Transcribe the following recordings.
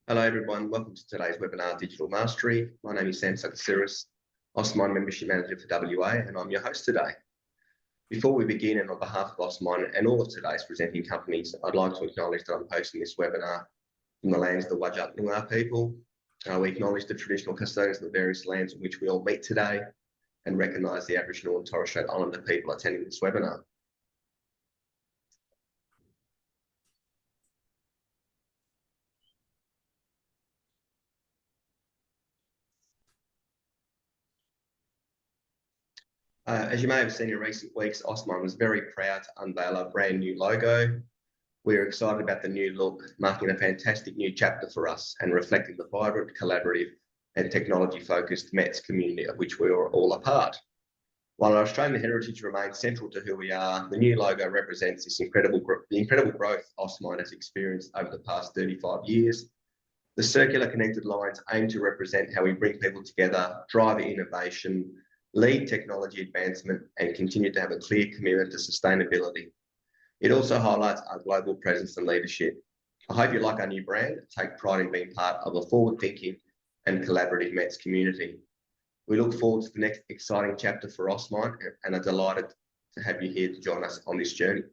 Hello everyone, welcome to today's webinar, Digital Mastery. My name is Sam Sakasiris, Osmine Membership Manager for WA, and I'm your host today. Before we begin, and on behalf of Osmine and all of today's presenting companies, I'd like to acknowledge that I'm hosting this webinar from the lands of the Whadjuk Noongar people. We acknowledge the traditional custodians of the various lands in which we all meet today and recognise the Aboriginal and Torres Strait Islander people attending this webinar. As you may have seen in recent weeks, Osmine was very proud to unveil a brand new logo. We're excited about the new look, marking a fantastic new chapter for us and reflecting the vibrant, collaborative and technology-focused METS community of which we are all a part. While our Australian heritage remains central to who we are, the new logo represents the incredible growth Osmine has experienced over the past 35 years. The circular connected lines aim to represent how we bring people together, drive innovation, lead technology advancement, and continue to have a clear commitment to sustainability. It also highlights our global presence and leadership. I hope you like our new brand, take pride in being part of a forward-thinking and collaborative METS community. We look forward to the next exciting chapter for Osmine and are delighted to have you here to join us on this journey.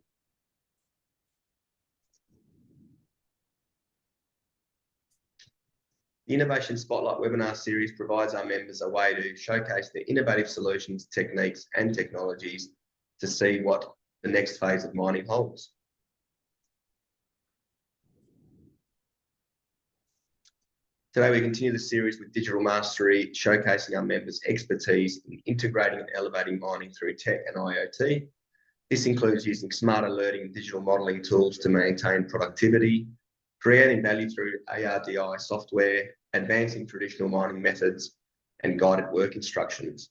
The Innovation Spotlight webinar series provides our members a way to showcase their innovative solutions, techniques and technologies to see what the next phase of mining holds. Today we continue the series with Digital Mastery, showcasing our members' expertise in integrating and elevating mining through tech and IoT. This includes using smart alerting and digital modelling tools to maintain productivity, creating value through ARDI software, advancing traditional mining methods, and guided work instructions.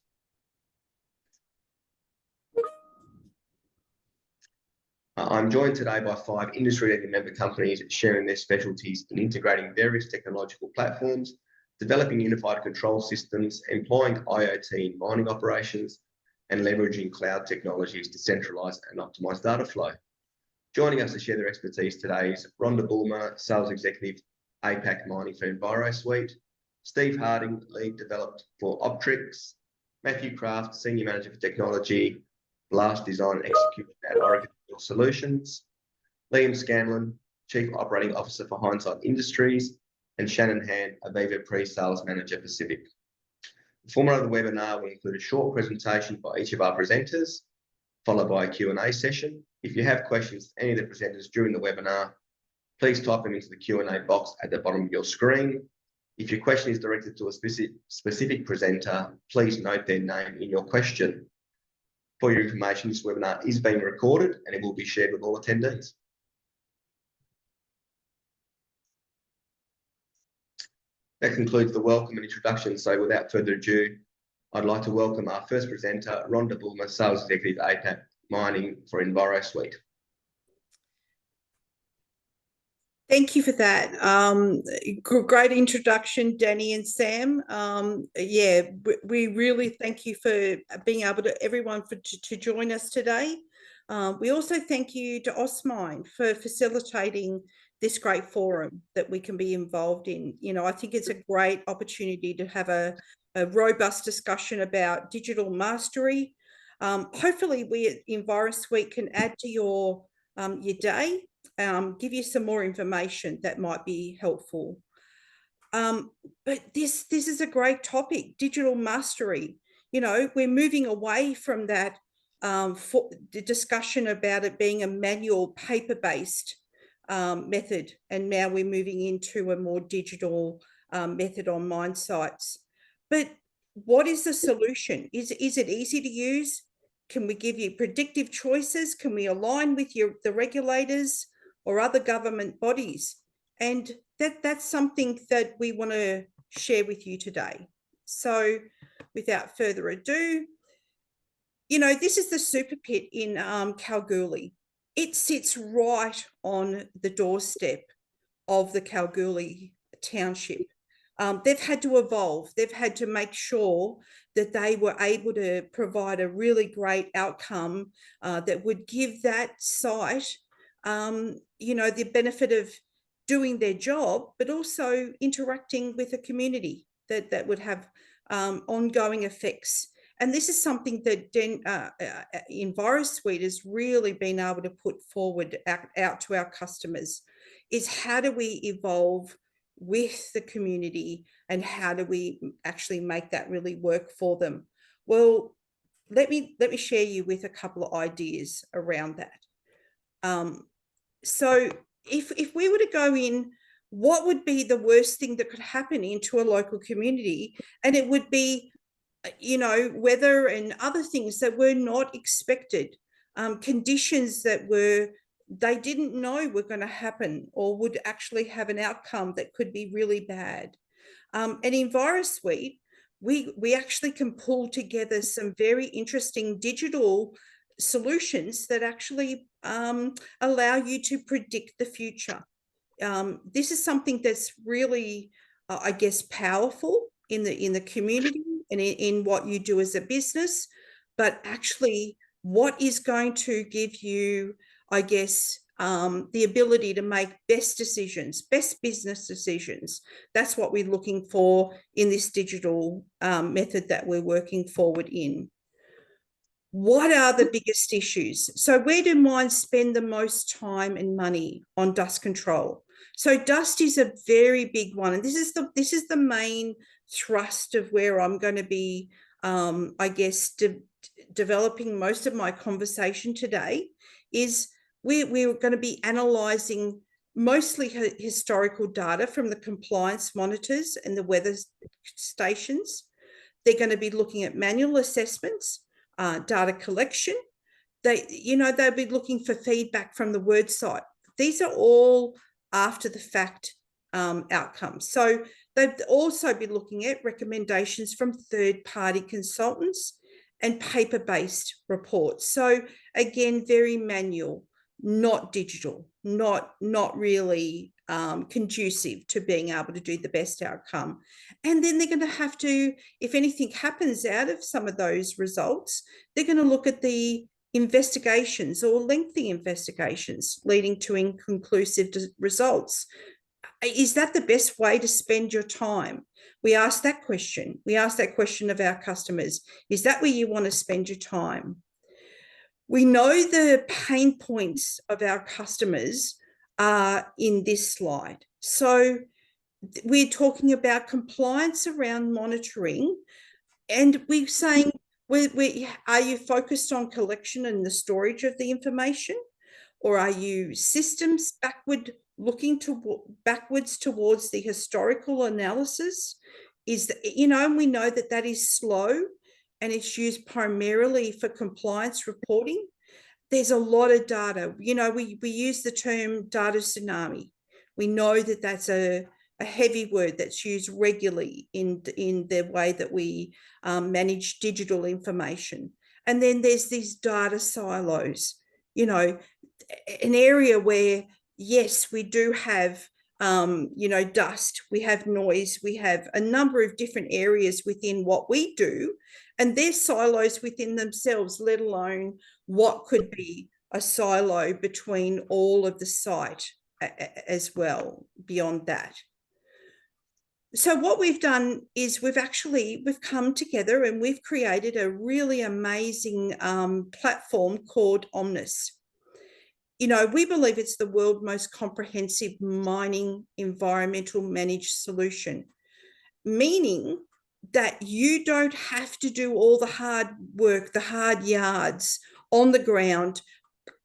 I'm joined today by 5 industry-leading member companies sharing their specialties in integrating various technological platforms, developing unified control systems, employing IoT in mining operations, and leveraging cloud technologies to centralise and optimise data flow. Joining us to share their expertise today is Rhonda Bulmer, Sales Executive, APAC Mining for EnviroSuite, Steve Harding, Lead Developed for Optrix, Matthew Craft, Senior Manager for Technology, Blast Design and Execution at Orica Solutions, Liam Scanlon, Chief Operating Officer for Hindsight Industries, and Shannon Hand, Aviva Pre-Sales Manager Pacific. The format of the webinar will include a short presentation by each of our presenters, followed by a Q&A session. If you have questions for any of the presenters during the webinar, please type them into the Q&A box at the bottom of your screen. If your question is directed to a specific presenter, please note their name in your question. For your information, this webinar is being recorded and it will be shared with all attendees. That concludes the welcome and introduction. So without further ado, I'd like to welcome our first presenter, Rhonda Bulmer, Sales Executive, APAC Mining for EnviroSuite. Thank you for that. Great introduction, Danny and Sam. Yeah, we really thank you for being able to, everyone to join us today. We also thank you to Osmine for facilitating this great forum that we can be involved in. You know, I think it's a great opportunity to have a robust discussion about digital mastery. Hopefully we at EnviroSuite can add to your day, give you some more information that might be helpful. But this is a great topic, digital mastery. You know, we're moving away from that for the discussion about it being a manual paper-based method, and now we're moving into a more digital method on mine sites. But what is the solution? Is it easy to use? Can we give you predictive choices? Can we align with the regulators or other government bodies? And that's something that we want to share with you today. So without further ado, you know, this is the super pit in Kalgoorlie. It sits right on the doorstep of the Kalgoorlie township. They've had to evolve. They've had to make sure that they were able to provide a really great outcome that would give that site, you know, the benefit of doing their job, but also interacting with a community that would have ongoing effects. And this is something that EnviroSuite has really been able to put forward out to our customers, is how do we evolve with the community, and how do we actually make that really work for them? Well, let me share you with a couple of ideas around that. So if we were to go in, what would be the worst thing that could happen into a local community? And it would be, you know, weather and other things that were not expected, conditions that they didn't know were going to happen or would actually have an outcome that could be really bad. And in EnviroSuite, we actually can pull together some very interesting digital solutions that actually allow you to predict the future. This is something that's really, I guess, powerful in the community and in what you do as a business, but actually what is going to give you, I guess, the ability to make best decisions, best business decisions. That's what we're looking for in this digital method that we're working forward in. What are the biggest issues? So where do mines spend the most time and money on dust control? So dust is a very big one, and this is the main thrust of where I'm going to be, I guess, developing most of my conversation today. Is we're going to be analysing mostly historical data from the compliance monitors and the weather stations. They're going to be looking at manual assessments, data collection. They'll be looking for feedback from the word site. These are all after the fact outcomes. So they'd also be looking at recommendations from third-party consultants and paper-based reports. So again, very manual, not digital, not really conducive to being able to do the best outcome. And then they're going to have to, if anything happens out of some of those results, they're going to look at the investigations or lengthy investigations leading to inconclusive results. Is that the best way to spend your time? We ask that question. We ask that question of our customers. Is that where you want to spend your time? We know the pain points of our customers are in this slide. So we're talking about compliance around monitoring, and we're saying, are you focused on collection and the storage of the information, or are you systems backwards towards the historical analysis? And we know that is slow, and it's used primarily for compliance reporting. There's a lot of data. We use the term data tsunami. We know that that's a heavy word that's used regularly in the way that we manage digital information. And then there's these data silos, an area where, yes, we do have, dust, we have noise, we have a number of different areas within what we do, and they're silos within themselves, let alone what could be a silo between all of the site as well beyond that. So what we've done is we've come together and we've created a really amazing platform called Omnis. We believe it's the world's most comprehensive mining environmental managed solution, meaning that you don't have to do all the hard work, the hard yards on the ground,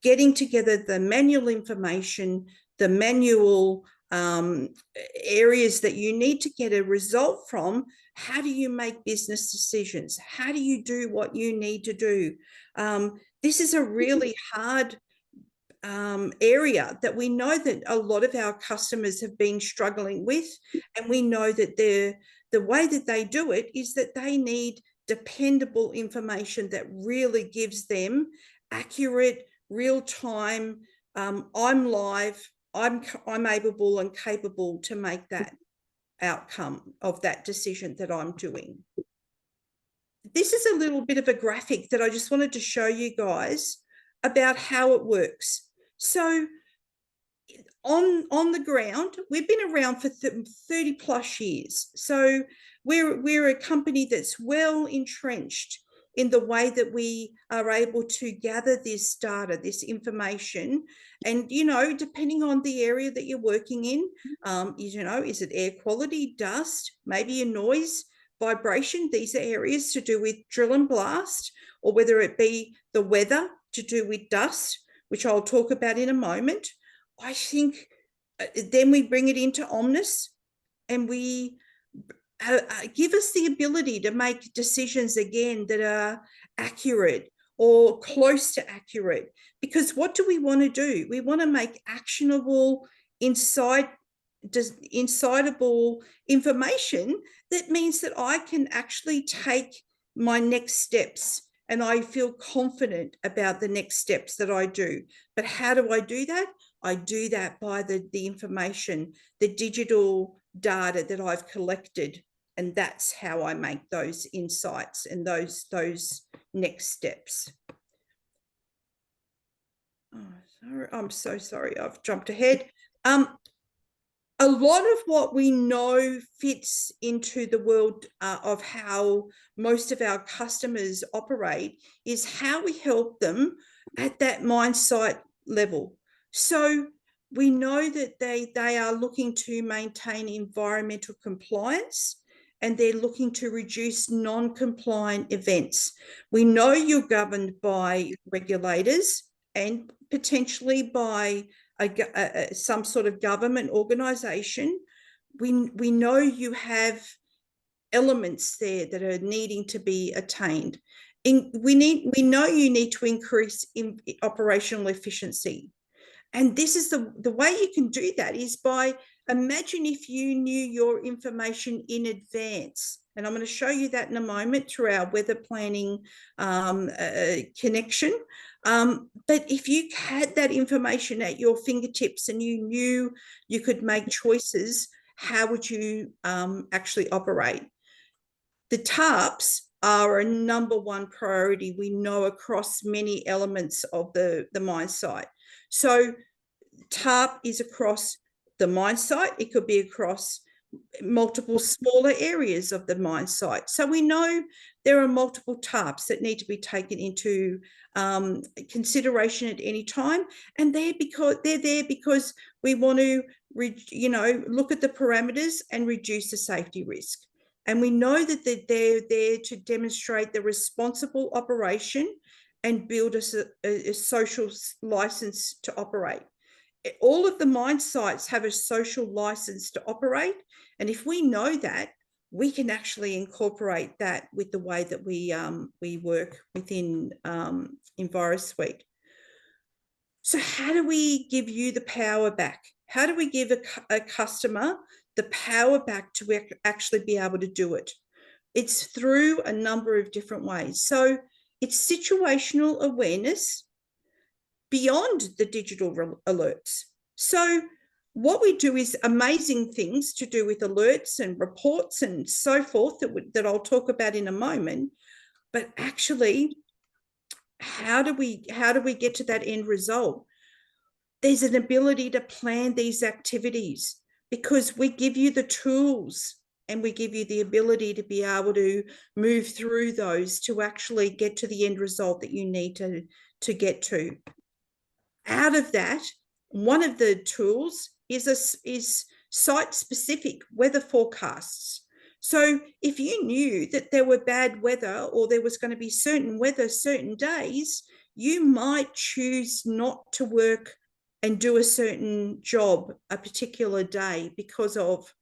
getting together the manual information, the manual areas that you need to get a result from. How do you make business decisions? How do you do what you need to do? This is a really hard area that we know that a lot of our customers have been struggling with, and we know that the way that they do it is that they need dependable information that really gives them accurate, real-time, I'm live, I'm able and capable to make that outcome of that decision that I'm doing. This is a little bit of a graphic that I just wanted to show you guys about how it works. So on the ground, we've been around for 30 plus years. So we're a company that's well entrenched in the way that we are able to gather this data, this information. And, you know, depending on the area that you're working in, you know, is it air quality, dust, maybe a noise, vibration? These are areas to do with drill and blast, or whether it be the weather to do with dust, which I'll talk about in a moment. I think then we bring it into Omnis, and we give us the ability to make decisions again that are accurate or close to accurate. Because what do we want to do? We want to make actionable, insightable information that means that I can actually take my next steps and I feel confident about the next steps that I do. But how do I do that? I do that by the information, the digital data that I've collected. And that's how I make those insights and those next steps. Oh, sorry. I'm so sorry. I've jumped ahead. A lot of what we know fits into the world of how most of our customers operate is how we help them at that mine site level. So we know that they are looking to maintain environmental compliance, and they're looking to reduce non-compliant events. We know you're governed by regulators and potentially by some sort of government organization. We know you have elements there that are needing to be attained. We know you need to increase operational efficiency. And this is the way you can do that is by, imagine if you knew your information in advance. And I'm going to show you that in a moment through our weather planning connection. But if you had that information at your fingertips and you knew you could make choices, how would you actually operate? The TARPs are a number one priority, we know, across many elements of the mine site. So TARP is across the mine site. It could be across multiple smaller areas of the mine site. So we know there are multiple TARPs that need to be taken into consideration at any time, and they're there because we want to, you know, look at the parameters and reduce the safety risk. And we know that they're there to demonstrate the responsible operation and build a social license to operate. All of the mine sites have a social license to operate. And if we know that, we can actually incorporate that with the way that we work within EnviroSuite. So how do we give you the power back? How do we give a customer the power back to actually be able to do it? It's through a number of different ways. So it's situational awareness beyond the digital alerts. So what we do is amazing things to do with alerts and reports and so forth that I'll talk about in a moment. But actually, how do we get to that end result? There's an ability to plan these activities because we give you the tools and we give you the ability to be able to move through those to actually get to the end result that you need to get to. Out of that, one of the tools is site-specific weather forecasts. So if you knew that there were bad weather or there was going to be certain weather certain days, you might choose not to work and do a certain job a particular day because of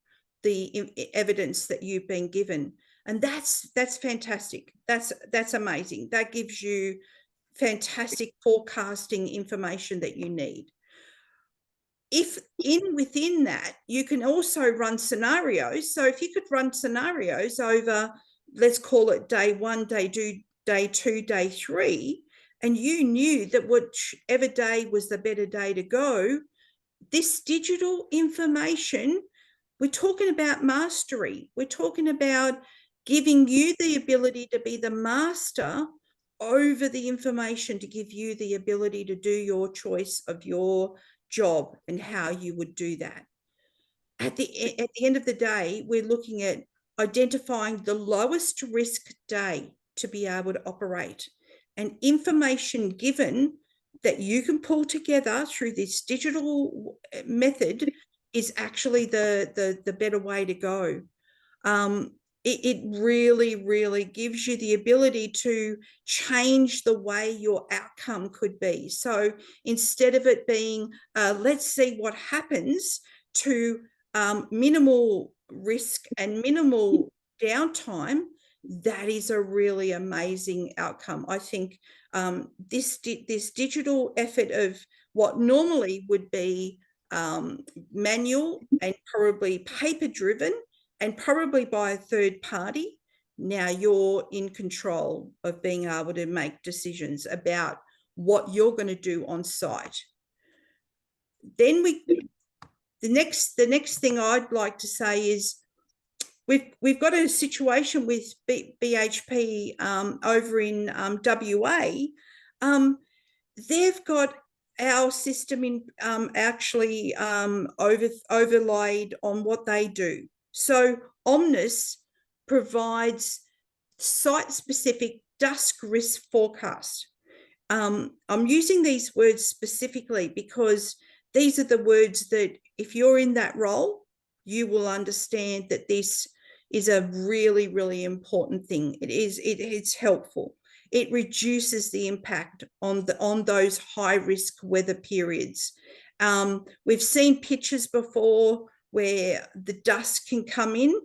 the evidence that you've been given. And that's fantastic. That's amazing. That gives you fantastic forecasting information that you need. If within that, you can also run scenarios. So if you could run scenarios over, let's call it day 1, day 2, day 3, and you knew that whichever day was the better day to go, this digital information, we're talking about mastery. We're talking about giving you the ability to be the master over the information, to give you the ability to do your choice of your job and how you would do that. At the end of the day, we're looking at identifying the lowest risk day to be able to operate, and information given that you can pull together through this digital method is actually the better way to go. It really, really gives you the ability to change the way your outcome could be. So instead of it being, let's see what happens, to minimal risk and minimal downtime, that is a really amazing outcome. I think this digital effort of what normally would be manual and probably paper driven and probably by a third party, now you're in control of being able to make decisions about what you're going to do on site. Then the next thing I'd like to say is we've got a situation with BHP over in WA. They've got our system in actually overlaid on what they do. So Omnis provides site-specific dust risk forecast. I'm using these words specifically because these are the words that if you're in that role, you will understand that this is a really, really important thing. It's helpful. It reduces the impact on those high-risk weather periods. We've seen pictures before where the dust can come in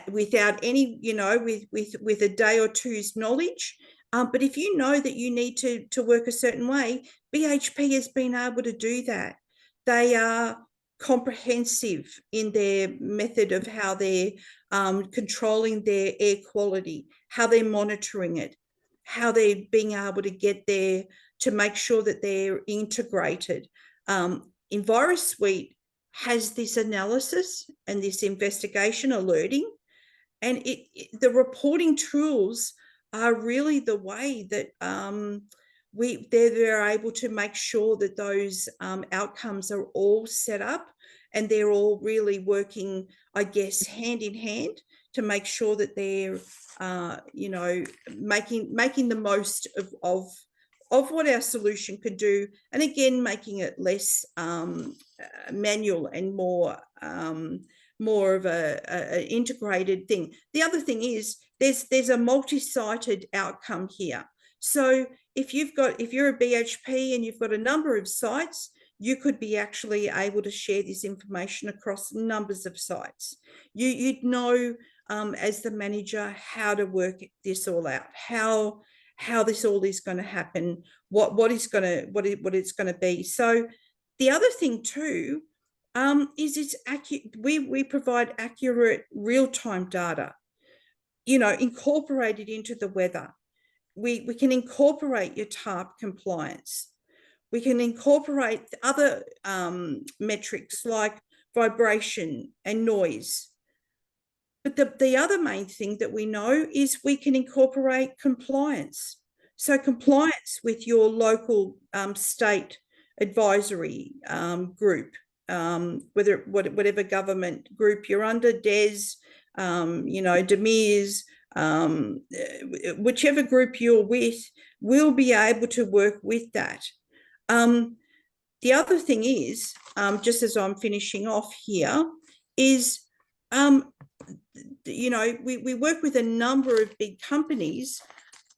without any, with a day or two's knowledge. But if you know that you need to work a certain way, BHP has been able to do that. They are comprehensive in their method of how they're controlling their air quality, how they're monitoring it, how they're being able to get there to make sure that they're integrated. EnviroSuite has this analysis and this investigation alerting, and the reporting tools are really the way that they're able to make sure that those outcomes are all set up and they're all really working, I guess, hand in hand to make sure that they're, making the most of what our solution could do, and again, making it less manual and more of an integrated thing. The other thing is there's a multi-sited outcome here. So if you're a BHP and you've got a number of sites, you could be actually able to share this information across numbers of sites. You'd know as the manager how to work this all out, how this all is going to happen, what it's going to be. So the other thing too is it's accurate. We provide accurate real-time data, incorporated into the weather. We can incorporate your TARP compliance. We can incorporate other metrics like vibration and noise. But the other main thing that we know is we can incorporate compliance. So compliance with your local state advisory group, whatever government group you're under, DES, DEMIRS, whichever group you're with, will be able to work with that. The other thing is, just as I'm finishing off here, is we work with a number of big companies,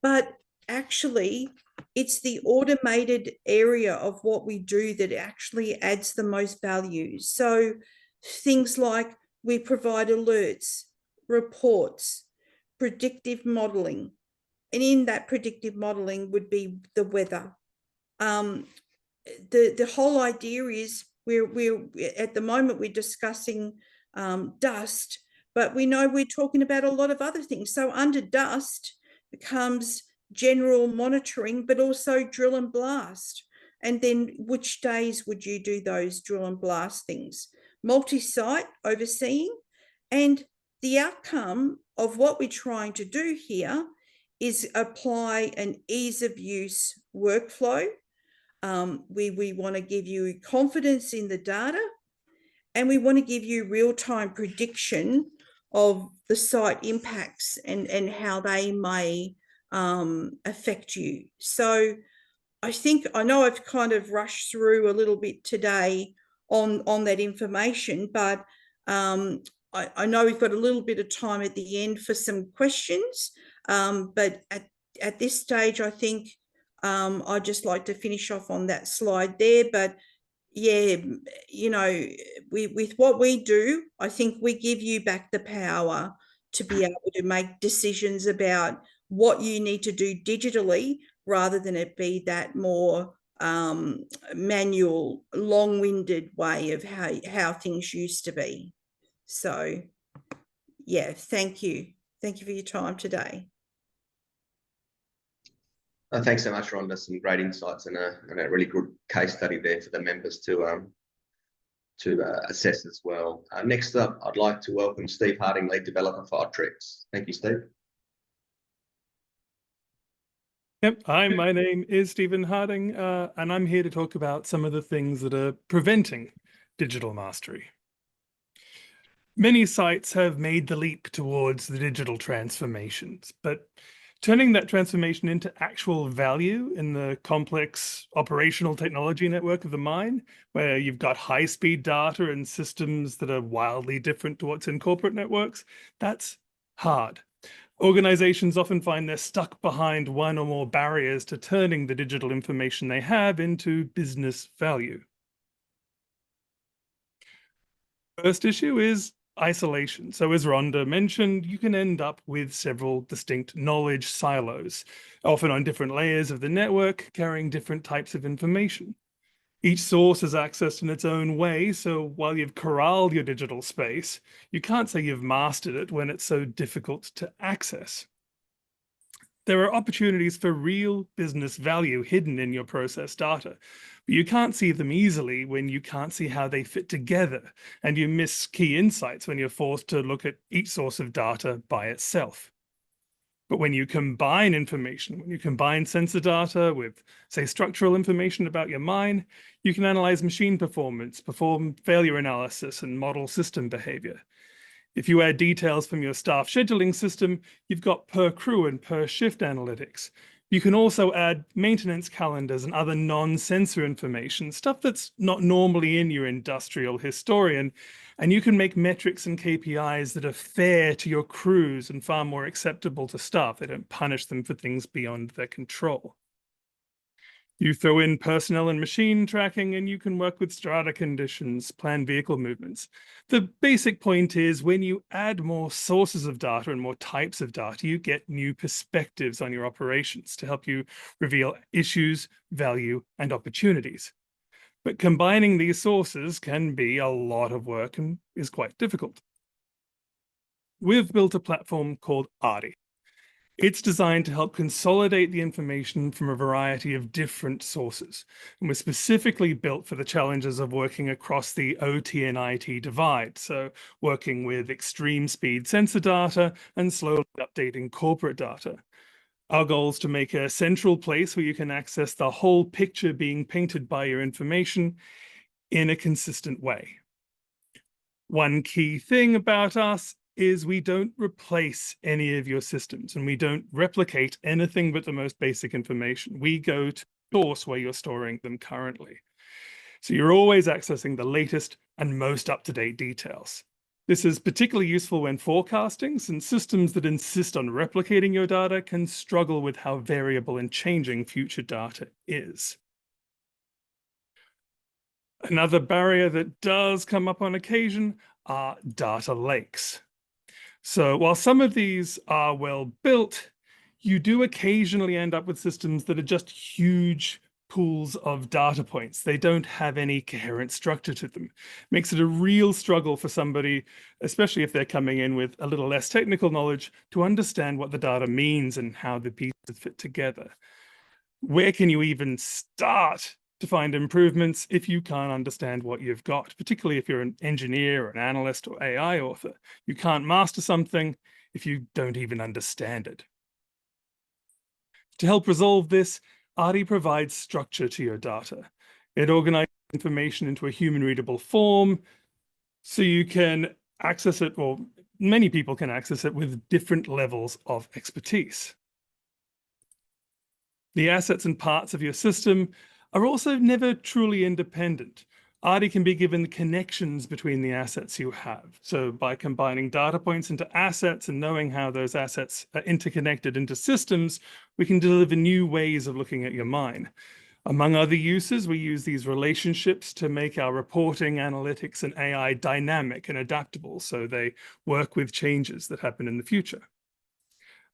but actually it's the automated area of what we do that actually adds the most value. So things like we provide alerts, reports, predictive modeling, and in that predictive modeling would be the weather. The whole idea is we're at the moment we're discussing dust, but we know we're talking about a lot of other things. So under dust becomes general monitoring, but also drill and blast. And then which days would you do those drill and blast things? Multi-site overseeing. And the outcome of what we're trying to do here is apply an ease of use workflow We want to give you confidence in the data, and we want to give you real-time prediction of the site impacts and how they may affect you. So I know I've kind of rushed through a little bit today on that information, but I know we've got a little bit of time at the end for some questions. But at this stage, I think I'd just like to finish off on that slide there. But yeah, you know, with what we do, I think we give you back the power to be able to make decisions about what you need to do digitally, rather than it be that more manual, long-winded way of how things used to be. So yeah, thank you. Thank you for your time today. Thanks so much, Rhonda. Some great insights and a really good case study there for the members to assess as well. Next up, I'd like to welcome Steve Harding, lead developer for Orica. Thank you, Steve. Yep, hi, my name is Stephen Harding, and I'm here to talk about some of the things that are preventing digital mastery. Many sites have made the leap towards the digital transformations, but turning that transformation into actual value in the complex operational technology network of the mine, where you've got high-speed data and systems that are wildly different to what's in corporate networks, that's hard. Organizations often find they're stuck behind one or more barriers to turning the digital information they have into business value. First issue is isolation. So as Rhonda mentioned, you can end up with several distinct knowledge silos, often on different layers of the network, carrying different types of information. Each source is accessed in its own way, so while you've corralled your digital space, you can't say you've mastered it when it's so difficult to access. There are opportunities for real business value hidden in your process data, but you can't see them easily when you can't see how they fit together, and you miss key insights when you're forced to look at each source of data by itself. But when you combine information, when you combine sensor data with, say, structural information about your mine, you can analyze machine performance, perform failure analysis, and model system behavior. If you add details from your staff scheduling system, you've got per crew and per shift analytics. You can also add maintenance calendars and other non-sensor information, stuff that's not normally in your industrial historian, and you can make metrics and KPIs that are fair to your crews and far more acceptable to staff. They don't punish them for things beyond their control. You throw in personnel and machine tracking, and you can work with strata conditions, plan vehicle movements. The basic point is when you add more sources of data and more types of data, you get new perspectives on your operations to help you reveal issues, value, and opportunities. But combining these sources can be a lot of work and is quite difficult. We've built a platform called Orica. It's designed to help consolidate the information from a variety of different sources, and was specifically built for the challenges of working across the OT and IT divide, so working with extreme speed sensor data and slowly updating corporate data. Our goal is to make a central place where you can access the whole picture being painted by your information in a consistent way. One key thing about us is we don't replace any of your systems, and we don't replicate anything but the most basic information. We go to the source where you're storing them currently. So you're always accessing the latest and most up-to-date details. This is particularly useful when forecasting, since systems that insist on replicating your data can struggle with how variable and changing future data is. Another barrier that does come up on occasion are data lakes. So while some of these are well built, you do occasionally end up with systems that are just huge pools of data points. They don't have any coherent structure to them. Makes it a real struggle for somebody, especially if they're coming in with a little less technical knowledge, to understand what the data means and how the pieces fit together. Where can you even start to find improvements if you can't understand what you've got, particularly if you're an engineer or an analyst or AI author? You can't master something if you don't even understand it. To help resolve this, ARDI provides structure to your data. It organizes information into a human-readable form so you can access it, or many people can access it with different levels of expertise. The assets and parts of your system are also never truly independent. ARDI can be given the connections between the assets you have. So by combining data points into assets and knowing how those assets are interconnected into systems, we can deliver new ways of looking at your mine. Among other uses, we use these relationships to make our reporting, analytics, and AI dynamic and adaptable so they work with changes that happen in the future.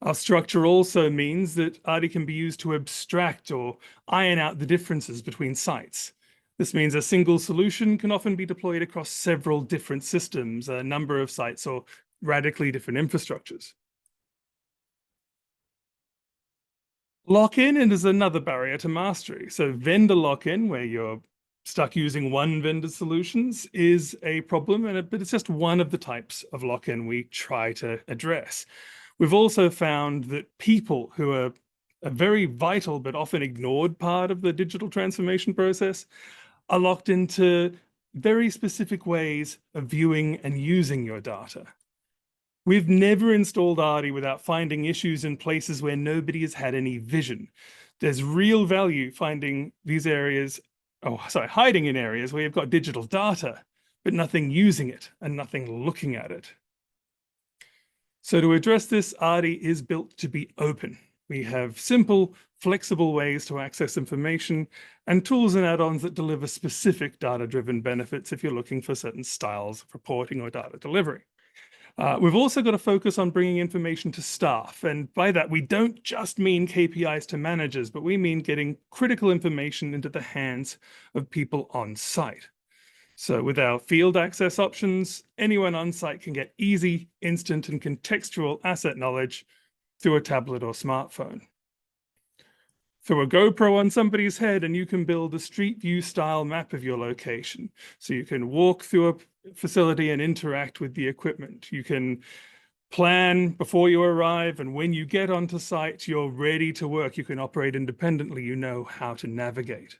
Our structure also means that ARDI can be used to abstract or iron out the differences between sites. This means a single solution can often be deployed across several different systems, a number of sites, or radically different infrastructures. Lock-in is another barrier to mastery. So vendor lock-in, where you're stuck using one vendor's solutions, is a problem, but it's just one of the types of lock-in we try to address. We've also found that people who are a very vital but often ignored part of the digital transformation process are locked into very specific ways of viewing and using your data. We've never installed ARDI without finding issues in places where nobody has had any vision. There's real value finding these areas, hiding in areas where you've got digital data, but nothing using it and nothing looking at it. So to address this, ARDI is built to be open. We have simple, flexible ways to access information and tools and add-ons that deliver specific data-driven benefits if you're looking for certain styles of reporting or data delivery. We've also got to focus on bringing information to staff. And by that, we don't just mean KPIs to managers, but we mean getting critical information into the hands of people on site. So with our field access options, anyone on site can get easy, instant, and contextual asset knowledge through a tablet or smartphone. Throw a GoPro on somebody's head and you can build a street view style map of your location. So you can walk through a facility and interact with the equipment. You can plan before you arrive, and when you get onto site, you're ready to work. You can operate independently. You know how to navigate.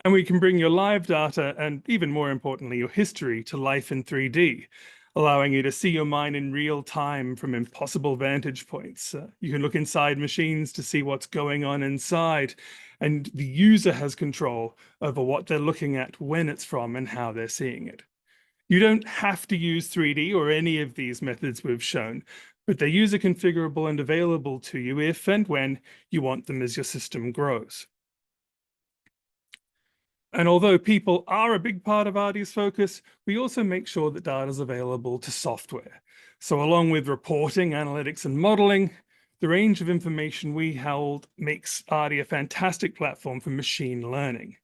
And we can bring your live data and, even more importantly, your history to life in 3D, allowing you to see your mine in real time from impossible vantage points. You can look inside machines to see what's going on inside, and the user has control over what they're looking at, when it's from, and how they're seeing it. You don't have to use 3D or any of these methods we've shown, but they're user configurable and available to you if and when you want them as your system grows. And although people are a big part of ARDI's focus, we also make sure that data is available to software. So along with reporting, analytics, and modeling, the range of information we hold makes ARDI a fantastic platform for machine learning.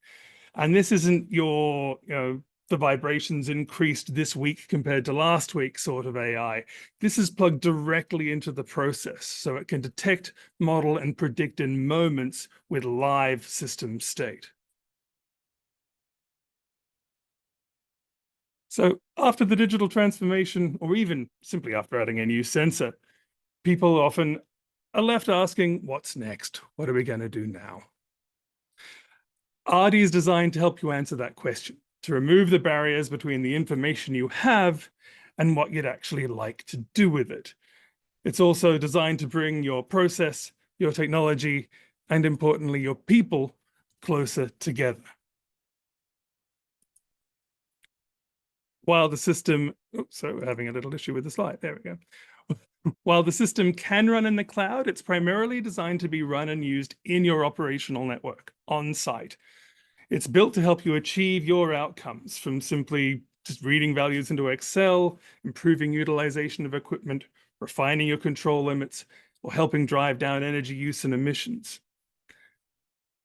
And this isn't your, the vibrations increased this week compared to last week sort of AI. This is plugged directly into the process, so it can detect, model, and predict in moments with live system state. So after the digital transformation, or even simply after adding a new sensor, people often are left asking, what's next? What are we going to do now? ARDI is designed to help you answer that question, to remove the barriers between the information you have and what you'd actually like to do with it. It's also designed to bring your process, your technology, and importantly, your people closer together. While the system, so we're having a little issue with the slide, there we go. While the system can run in the cloud, it's primarily designed to be run and used in your operational network, on site. It's built to help you achieve your outcomes, from simply just reading values into Excel, improving utilization of equipment, refining your control limits, or helping drive down energy use and emissions.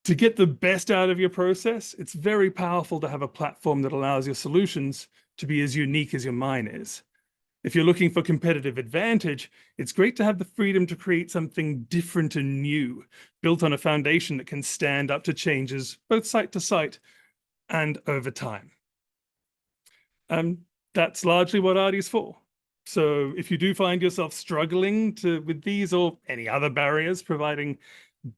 To get the best out of your process, it's very powerful to have a platform that allows your solutions to be as unique as your mine is. If you're looking for competitive advantage, it's great to have the freedom to create something different and new, built on a foundation that can stand up to changes both site to site and over time. That's largely what ARDI is for. So if you do find yourself struggling with these or any other barriers, providing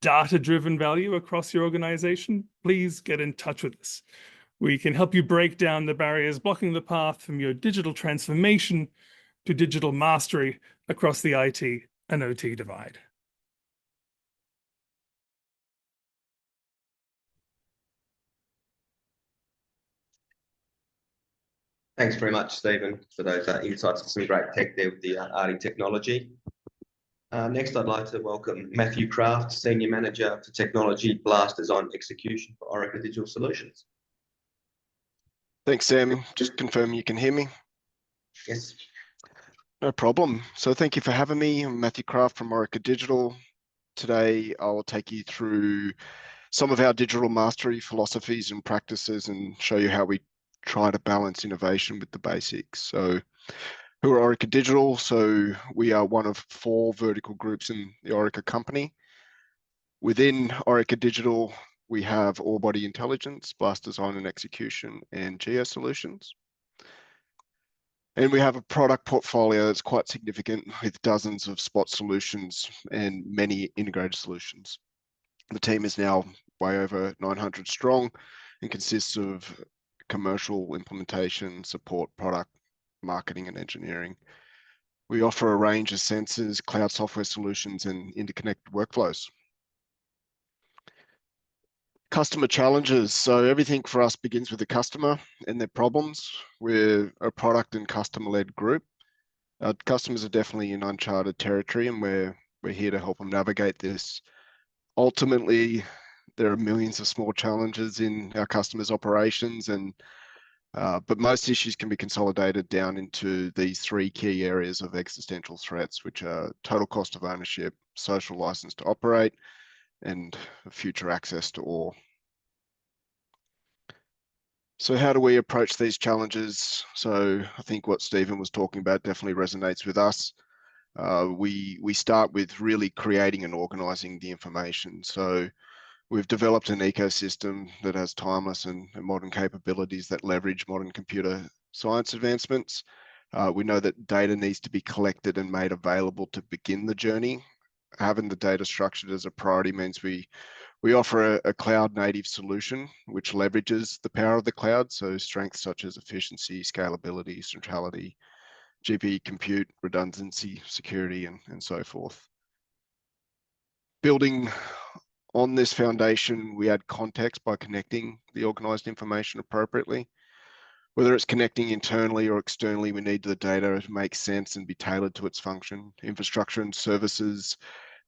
data-driven value across your organization, please get in touch with us. We can help you break down the barriers blocking the path from your digital transformation to digital mastery across the IT and OT divide. Thanks very much, Stephen, for those insights and some great tech there with the ARTI technology. Next, I'd like to welcome Matthew Kraft, Senior Manager for Technology, Blast Design Execution for Orica Digital Solutions. Thanks, Sam. Just confirm you can hear me. Yes. No problem. So thank you for having me. I'm Matthew Kraft from Orica Digital. Today, I will take you through some of our digital mastery philosophies and practices and show you how we try to balance innovation with the basics. So who are Orica Digital? So we are one of 4 vertical groups in the Orica company. Within Orica Digital, we have Ore Body Intelligence, Blast Design and Execution, and Geo Solutions. And we have a product portfolio that's quite significant with dozens of spot solutions and many integrated solutions. The team is now way over 900 strong and consists of commercial, implementation, support, product, marketing, and engineering. We offer a range of sensors, cloud software solutions, and interconnected workflows. Customer challenges. So everything for us begins with the customer and their problems. We're a product and customer-led group. Our customers are definitely in uncharted territory, and we're here to help them navigate this. Ultimately, there are millions of small challenges in our customers' operations, and but most issues can be consolidated down into these 3 key areas of existential threats, which are total cost of ownership, social license to operate, and future access to ore. So how do we approach these challenges? So I think what Stephen was talking about definitely resonates with us. We start with really creating and organizing the information. So we've developed an ecosystem that has timeless and modern capabilities that leverage modern computer science advancements. We know that data needs to be collected and made available to begin the journey. Having the data structured as a priority means we offer a cloud native solution which leverages the power of the cloud, so strengths such as efficiency, scalability, centrality, GPU compute, redundancy, security, and so forth. Building on this foundation, we add context by connecting the organized information appropriately. Whether it's connecting internally or externally, we need the data to make sense and be tailored to its function. Infrastructure and services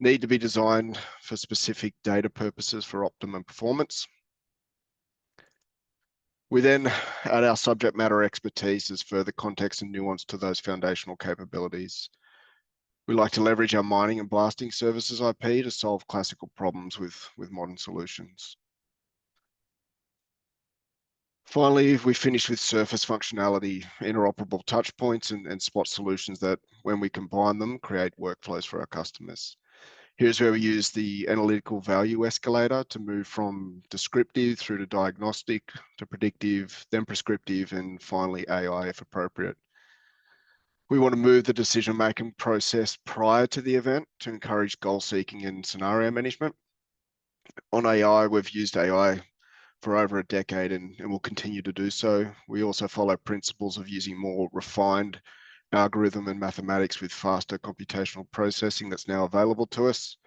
need to be designed for specific data purposes for optimum performance. We then add our subject matter expertise as further context and nuance to those foundational capabilities. We like to leverage our mining and blasting services IP to solve classical problems with modern solutions. Finally, we finish with surface functionality, interoperable touch points and spot solutions that, when we combine them, create workflows for our customers. Here's where we use the analytical value escalator to move from descriptive through to diagnostic to predictive, then prescriptive, and finally AI if appropriate. We want to move the decision-making process prior to the event to encourage goal seeking and scenario management. On AI, we've used AI for over a decade and will continue to do so. We also follow principles of using more refined algorithm and mathematics with faster computational processing that's now available to us.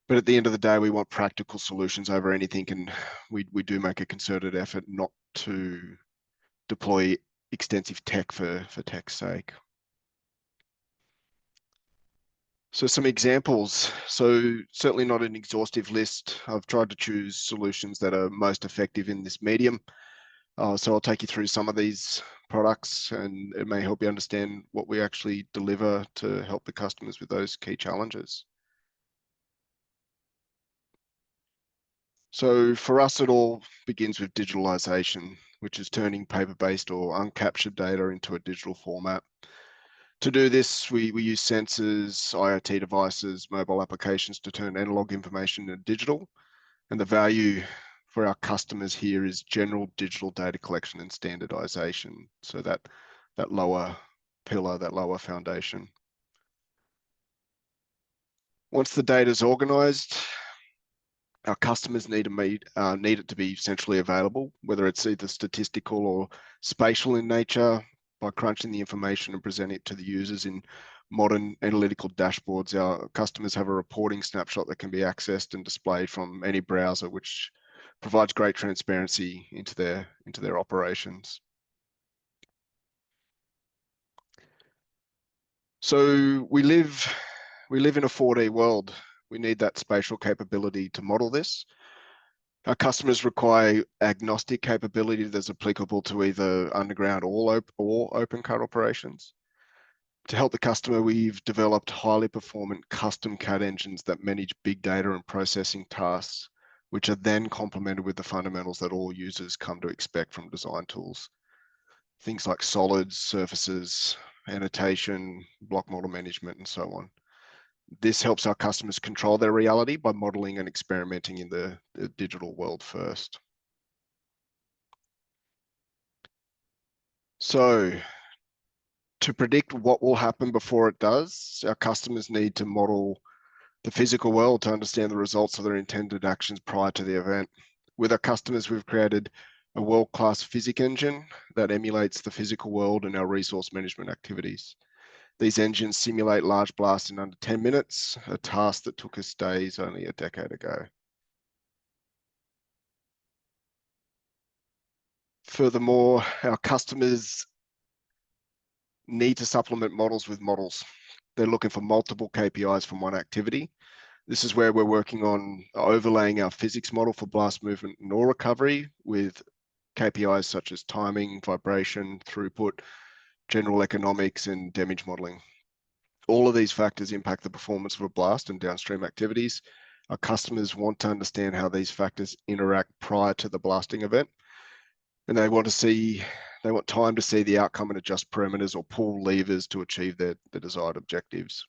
But at the end of the day, we want practical solutions over anything, and we do make a concerted effort not to deploy extensive tech for tech's sake. So some examples. So certainly not an exhaustive list. I've tried to choose solutions that are most effective in this medium. So I'll take you through some of these products, and it may help you understand what we actually deliver to help the customers with those key challenges. So for us, it all begins with digitalization, which is turning paper-based or uncaptured data into a digital format. To do this, we use sensors, IoT devices, mobile applications to turn analog information into digital. And the value for our customers here is general digital data collection and standardization. So that lower pillar, that lower foundation. Once the data is organized, our customers need it to be centrally available, whether it's either statistical or spatial in nature. By crunching the information and presenting it to the users in modern analytical dashboards, our customers have a reporting snapshot that can be accessed and displayed from any browser, which provides great transparency into their operations. So we live in a 4D world. We need that spatial capability to model this. Our customers require agnostic capability that's applicable to either underground or open cut operations. To help the customer, we've developed highly performant custom CAD engines that manage big data and processing tasks, which are then complemented with the fundamentals that all users come to expect from design tools. Things like solids, surfaces, annotation, block model management, and so on. This helps our customers control their reality by modeling and experimenting in the digital world first. So, to predict what will happen before it does, our customers need to model the physical world to understand the results of their intended actions prior to the event. With our customers, we've created a world-class physics engine that emulates the physical world and our resource management activities. These engines simulate large blasts in under 10 minutes, a task that took us days only a decade ago. Furthermore, our customers need to supplement models with models. They're looking for multiple KPIs from one activity. This is where we're working on overlaying our physics model for blast movement and ore recovery with KPIs such as timing, vibration, throughput, general economics, and damage modeling. All of these factors impact the performance of a blast and downstream activities. Our customers want to understand how these factors interact prior to the blasting event, and they want time to see the outcome and adjust parameters or pull levers to achieve their desired objectives.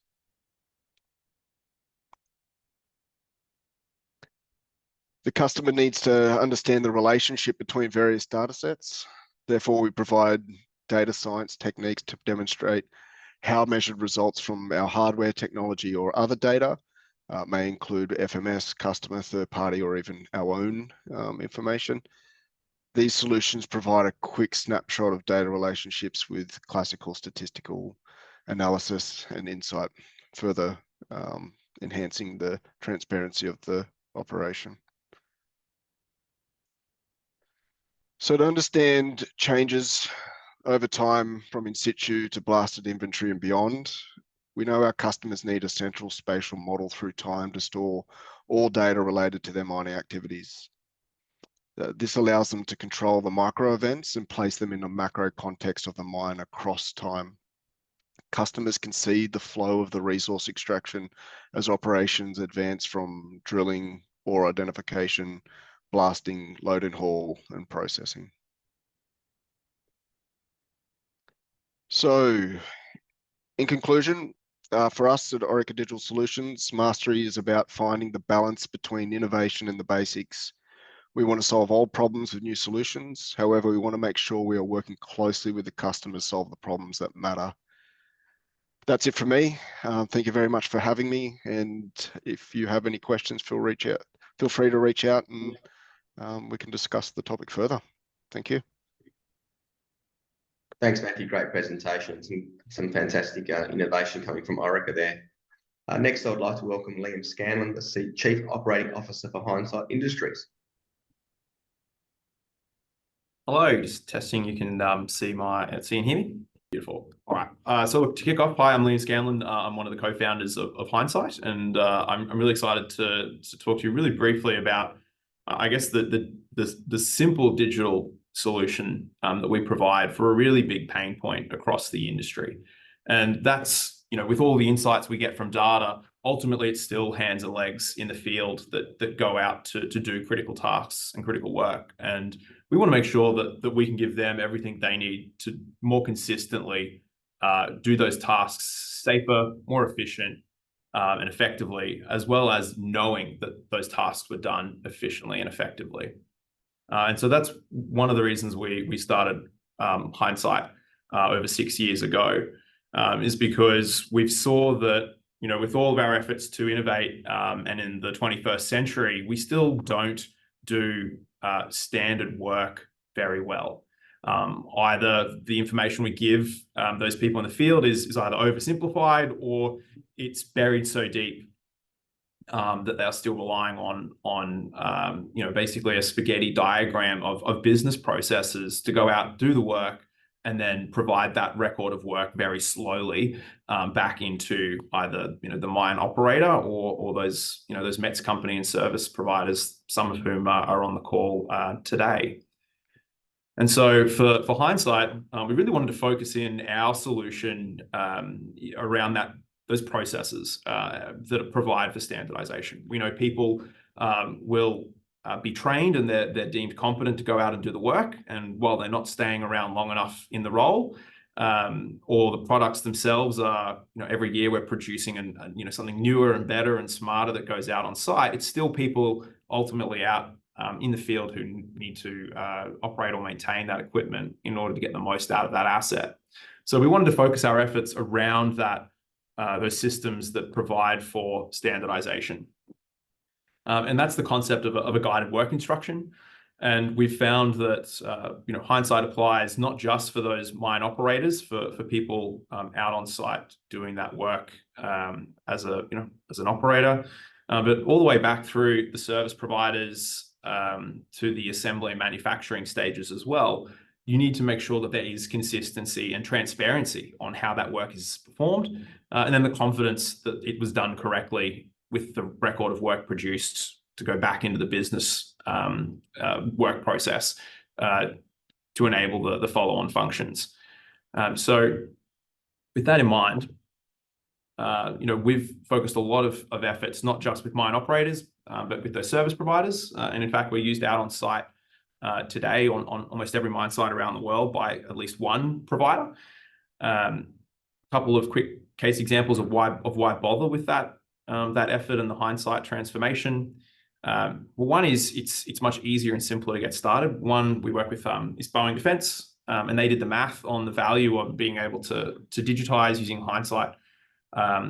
The customer needs to understand the relationship between various data sets. Therefore, we provide data science techniques to demonstrate how measured results from our hardware technology or other data may include FMS, customer, third party, or even our own information. These solutions provide a quick snapshot of data relationships with classical statistical analysis and insight, further enhancing the transparency of the operation. So to understand changes over time from in situ to blasted inventory and beyond, we know our customers need a central spatial model through time to store all data related to their mining activities. This allows them to control the micro events and place them in a macro context of the mine across time. Customers can see the flow of the resource extraction as operations advance from drilling, ore identification, blasting, load and haul, and processing. So, in conclusion, for us at Orica Digital Solutions, mastery is about finding the balance between innovation and the basics. We want to solve old problems with new solutions. However, we want to make sure we are working closely with the customer to solve the problems that matter. That's it from me. Thank you very much for having me. And if you have any questions, feel free to reach out and we can discuss the topic further. Thank you. Thanks, Matthew. Great presentation. Some fantastic innovation coming from Orica there. Next, I'd like to welcome Liam Scanlon, the Chief Operating Officer for Hindsight Industries. Hello, just testing. You can see and hear me. Beautiful. All right. So look, to kick off, hi, I'm Liam Scanlon. I'm one of the co-founders of Hindsight, and I'm really excited to talk to you really briefly about, I guess, the simple digital solution that we provide for a really big pain point across the industry. And that's, with all the insights we get from data, ultimately it's still hands and legs in the field that go out to do critical tasks and critical work. And we want to make sure that we can give them everything they need to more consistently do those tasks safer, more efficient, and effectively, as well as knowing that those tasks were done efficiently and effectively. And so that's one of the reasons we started Hindsight over 6 years ago, is because we saw that you know, with all of our efforts to innovate, and in the 21st century, we still don't do standard work very well. Either the information we give those people in the field is either oversimplified, or it's buried so deep that they're still relying on you know, basically a spaghetti diagram of business processes to go out, do the work, and then provide that record of work very slowly back into either, you know, the mine operator or those, you know, those METS company and service providers, some of whom are on the call today. And so for Hindsight, we really wanted to focus in our solution around those processes that provide for standardization. We know people will be trained and they're deemed competent to go out and do the work. And while they're not staying around long enough in the role, or the products themselves are, you know, every year we're producing you know, something newer and better and smarter that goes out on site, it's still people ultimately out in the field who need to operate or maintain that equipment in order to get the most out of that asset. So we wanted to focus our efforts around that, those systems that provide for standardization. And that's the concept of a guided work instruction. And we've found that you know, Hindsight applies not just for those mine operators, for people out on site doing that work as an operator, but all the way back through the service providers to the assembly and manufacturing stages as well. You need to make sure that there is consistency and transparency on how that work is performed, and then the confidence that it was done correctly with the record of work produced to go back into the business work process to enable the follow-on functions. So with that in mind, you know, we've focused a lot of efforts, not just with mine operators, but with those service providers. And in fact, we're used out on site today on almost every mine site around the world by at least one provider. A couple of quick case examples of why bother with that effort and the Hindsight transformation. Well, one is it's much easier and simpler to get started. One we work with is Boeing Defense, and they did the math on the value of being able to digitize using Hindsight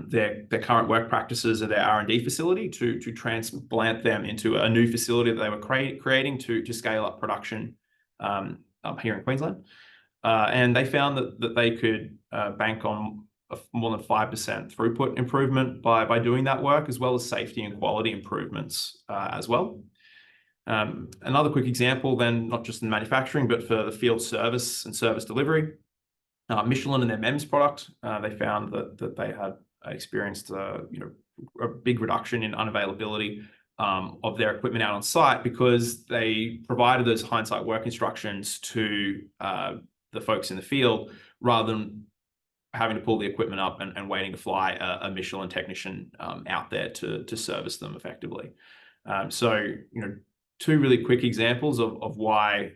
their current work practices at their R&D facility to transplant them into a new facility that they were creating to scale up production here in Queensland. And they found that they could bank on more than 5% throughput improvement by doing that work, as well as safety and quality improvements as well. Another quick example then, not just in manufacturing, but for the field service and service delivery. Michelin and their MEMS product, they found that they had experienced you know, a big reduction in unavailability of their equipment out on site because they provided those Hindsight work instructions to the folks in the field rather than having to pull the equipment up and waiting to fly a Michelin technician out there to service them effectively. So, you know, two really quick examples of why,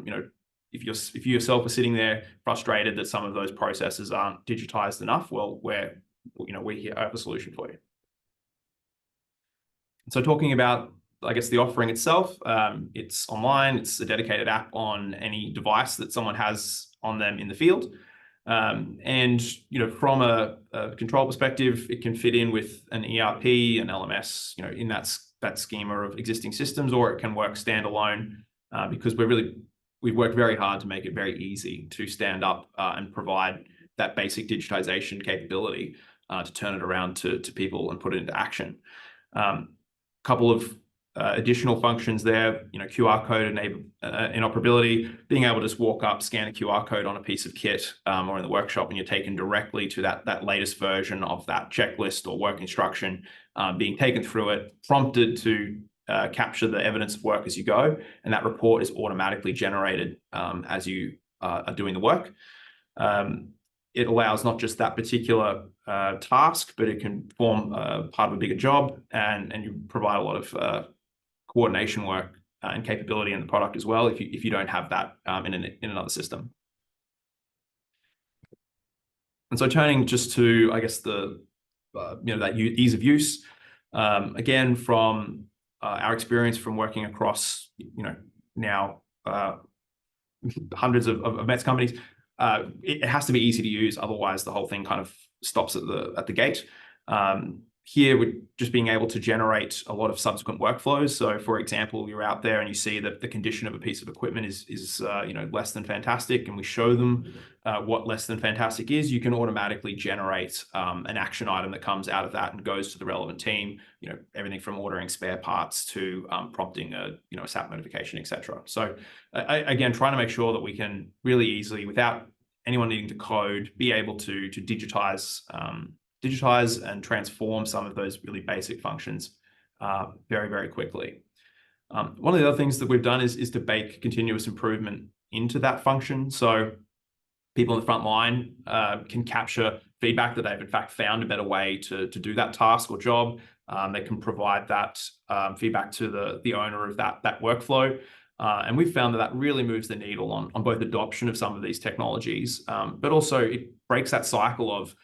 you know, if you yourself are sitting there frustrated that some of those processes aren't digitized enough, well, we have a solution for you. So talking about, I guess, the offering itself, it's online. It's a dedicated app on any device that someone has on them in the field. And, you know, from a control perspective, it can fit in with an ERP, an LMS, you know, in that schema of existing systems, or it can work standalone because we've worked very hard to make it very easy to stand up and provide that basic digitization capability to turn it around to people and put it into action. Couple of additional functions there, you know, QR code interoperability, being able to just walk up, scan a QR code on a piece of kit or in the workshop, and you're taken directly to that latest version of that checklist or work instruction, being taken through it, prompted to capture the evidence of work as you go, and that report is automatically generated as you are doing the work. It allows not just that particular task, but it can form part of a bigger job, and you provide a lot of coordination work and capability in the product as well if you don't have that in another system. And so turning just to, I guess, the that ease of use, again, from our experience from working across, you know, now hundreds of METS companies, it has to be easy to use. Otherwise, the whole thing kind of stops at the gate. Here, we're just being able to generate a lot of subsequent workflows. So, for example, you're out there and you see that the condition of a piece of equipment is less than fantastic, and we show them what less than fantastic is. You can automatically generate an action item that comes out of that and goes to the relevant team. Everything from ordering spare parts to prompting a SAP notification, etc. So, again, trying to make sure that we can really easily, without anyone needing to code, be able to digitize and transform some of those really basic functions very, very quickly. One of the other things that we've done is to bake continuous improvement into that function. So people on the front line can capture feedback that they've in fact found a better way to do that task or job. They can provide that feedback to the owner of that workflow. And we've found that really moves the needle on both adoption of some of these technologies, but also it breaks that cycle of,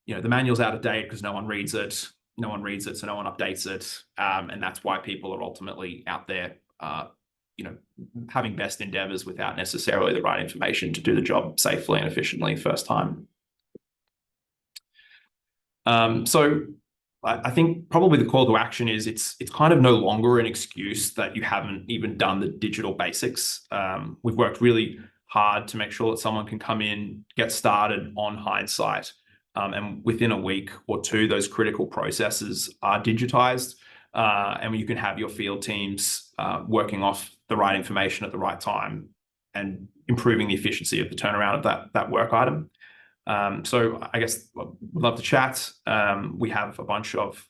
the manual's out of date because no one reads it, so no one updates it. And that's why people are ultimately out there, having best endeavors without necessarily the right information to do the job safely and efficiently first time. So I think probably the call to action is it's kind of no longer an excuse that you haven't even done the digital basics. We've worked really hard to make sure that someone can come in, get started on Hindsight, and within a week or two, those critical processes are digitized, and you can have your field teams working off the right information at the right time and improving the efficiency of the turnaround of that work item. So I guess we'd love to chat. We have a bunch of,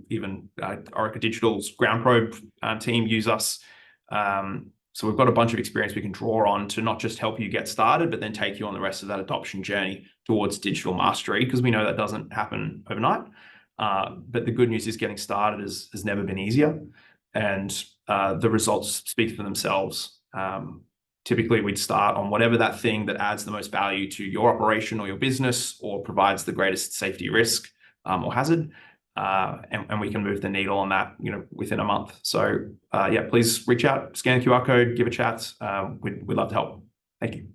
even Orica Digital's Ground Probe team use us. So we've got a bunch of experience we can draw on to not just help you get started, but then take you on the rest of that adoption journey towards digital mastery, because we know that doesn't happen overnight. But the good news is getting started has never been easier, and the results speak for themselves. Typically, we'd start on whatever that thing that adds the most value to your operation or your business, or provides the greatest safety risk or hazard, and we can move the needle on that, within a month. So yeah, please reach out, scan the QR code, give a chat. We'd love to help. Thank you.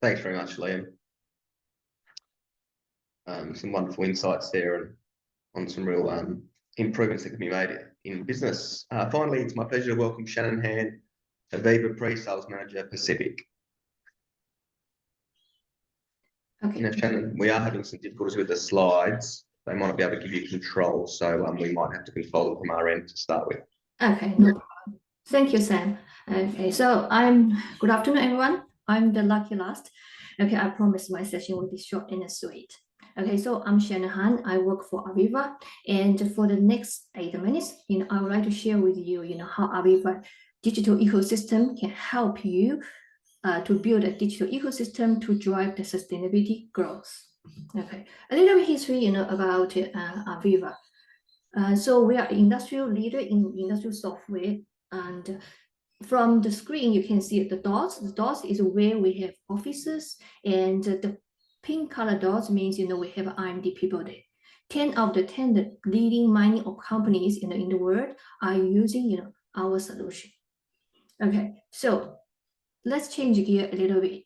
Thanks very much, Liam. Some wonderful insights there on some real improvements that can be made in business. Finally, it's my pleasure to welcome Shannon Hand, Aviva Pre-Sales Manager, Pacific. Okay. Shannon, we are having some difficulties with the slides. They might not be able to give you control, so we might have to control them from our end to start with. Okay, no problem. Thank you, Sam. Okay, so good afternoon, everyone. I'm the lucky last. Okay, I promise my session will be short and sweet. Okay, so I'm Shannon Han. I work for Aviva, and for the next 8 minutes, I would like to share with you, how Aviva digital ecosystem can help you to build a digital ecosystem to drive the sustainability growth. Okay, a little bit history, about Aviva. So we are an industrial leader in industrial software, and from the screen you can see the dots. The dots is where we have offices, and the pink color dots means we have R&D people there. 10 out of the 10 the leading mining companies in the world are using our solution. Okay, so let's change gear a little bit.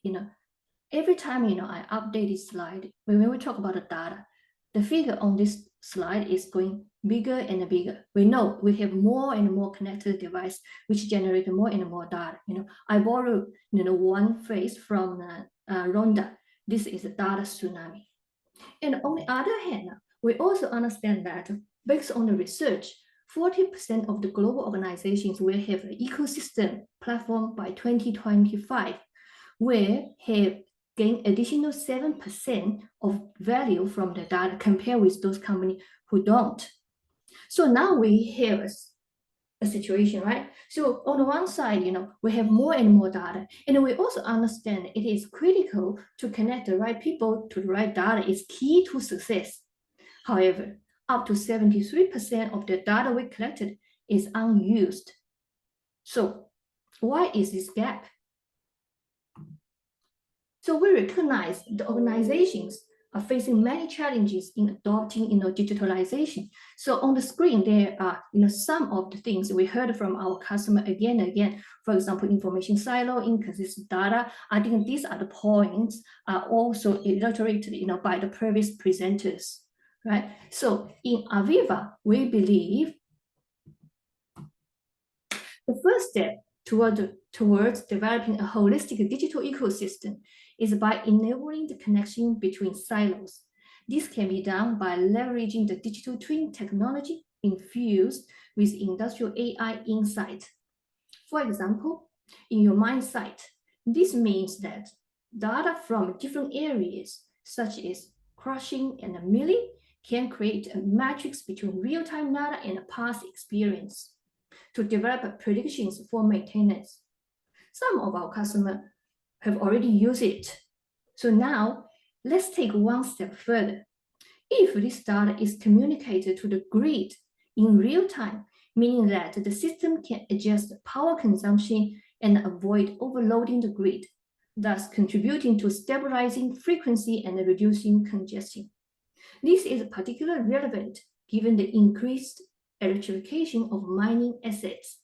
Every time I update this slide, when we talk about the data, the figure on this slide is going bigger and bigger. We know we have more and more connected devices which generate more and more data. I borrow one phrase from Rhonda. This is a data tsunami. And on the other hand, we also understand that based on the research, 40% of the global organizations will have an ecosystem platform by 2025, where have gained additional 7% of value from the data compared with those companies who don't. So now we have a situation, right? So on the one side, we have more and more data, and we also understand it is critical to connect the right people to the right data is key to success. However, up to 73% of the data we collected is unused. So why is this gap? So we recognize the organizations are facing many challenges in adopting, digitalization. So on the screen, there are, some of the things we heard from our customer again and again. For example, information silo, inconsistent data. I think these are the points are also illustrated, by the previous presenters, right? So in Aviva, we believe the first step towards developing a holistic digital ecosystem is by enabling the connection between silos. This can be done by leveraging the digital twin technology infused with industrial AI insight. For example, in your mine site, this means that data from different areas, such as crushing and milling, can create a matrix between real-time data and past experience to develop predictions for maintenance. Some of our customers have already used it. So now let's take one step further. If this data is communicated to the grid in real time, meaning that the system can adjust power consumption and avoid overloading the grid, thus contributing to stabilizing frequency and reducing congestion. This is particularly relevant given the increased electrification of mining assets.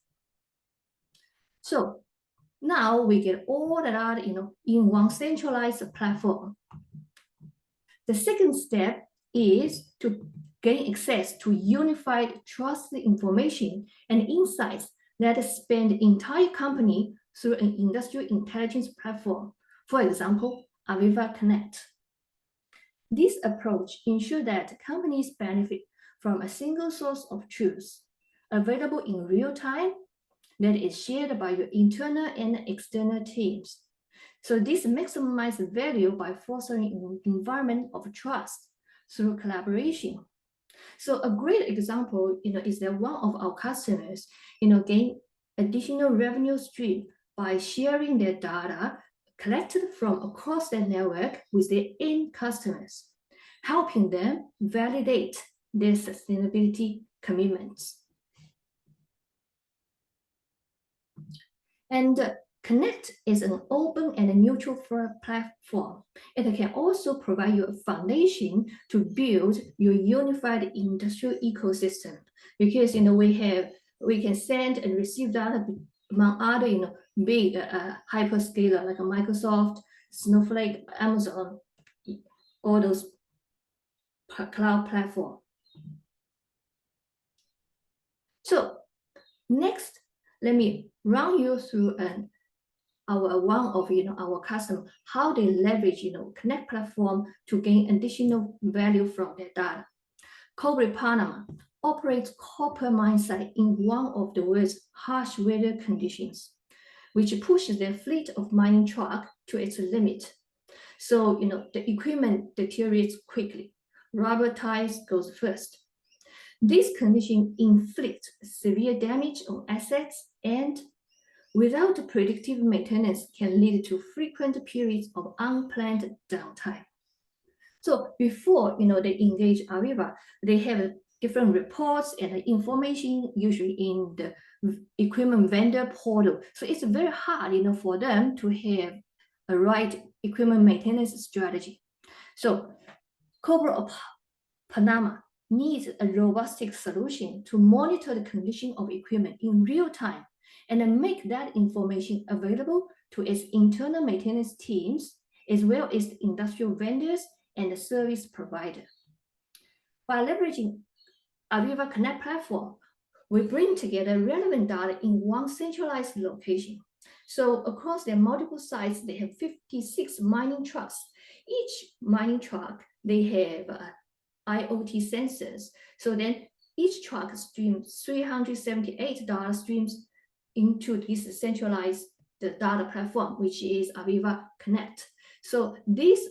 So now we get all the data, in one centralized platform. The second step is to gain access to unified, trusted information and insights that span the entire company through an industrial intelligence platform. For example, Aviva Connect. This approach ensures that companies benefit from a single source of truth, available in real time, that is shared by your internal and external teams. So this maximizes value by fostering an environment of trust through collaboration. So a great example, is that one of our customers, gain additional revenue stream by sharing their data collected from across their network with their end customers, helping them validate their sustainability commitments. And Connect is an open and a neutral platform. It can also provide you a foundation to build your unified industrial ecosystem, because we can send and receive data among other big hyperscaler like Microsoft, Snowflake, Amazon, all those cloud platform. So next, let me run you through one of our customer, how they leverage Connect platform to gain additional value from their data. Cobre Panama operates copper mine site in one of the world's harsh weather conditions, which pushes their fleet of mining truck to its limit. So the equipment deteriorates quickly. Rubber tires goes first. This condition inflicts severe damage on assets and, without predictive maintenance, can lead to frequent periods of unplanned downtime. So before they engage Aviva, they have different reports and information, usually in the equipment vendor portal. So it's very hard for them to have a right equipment maintenance strategy. So Cobre Panama needs a robust solution to monitor the condition of equipment in real time and then make that information available to its internal maintenance teams, as well as the industrial vendors and the service provider. By leveraging Aviva Connect platform, we bring together relevant data in one centralized location. So across their multiple sites, they have 56 mining trucks. Each mining truck, they have IoT sensors. So then each truck streams 378 data streams into this centralized data platform, which is Aviva Connect. So this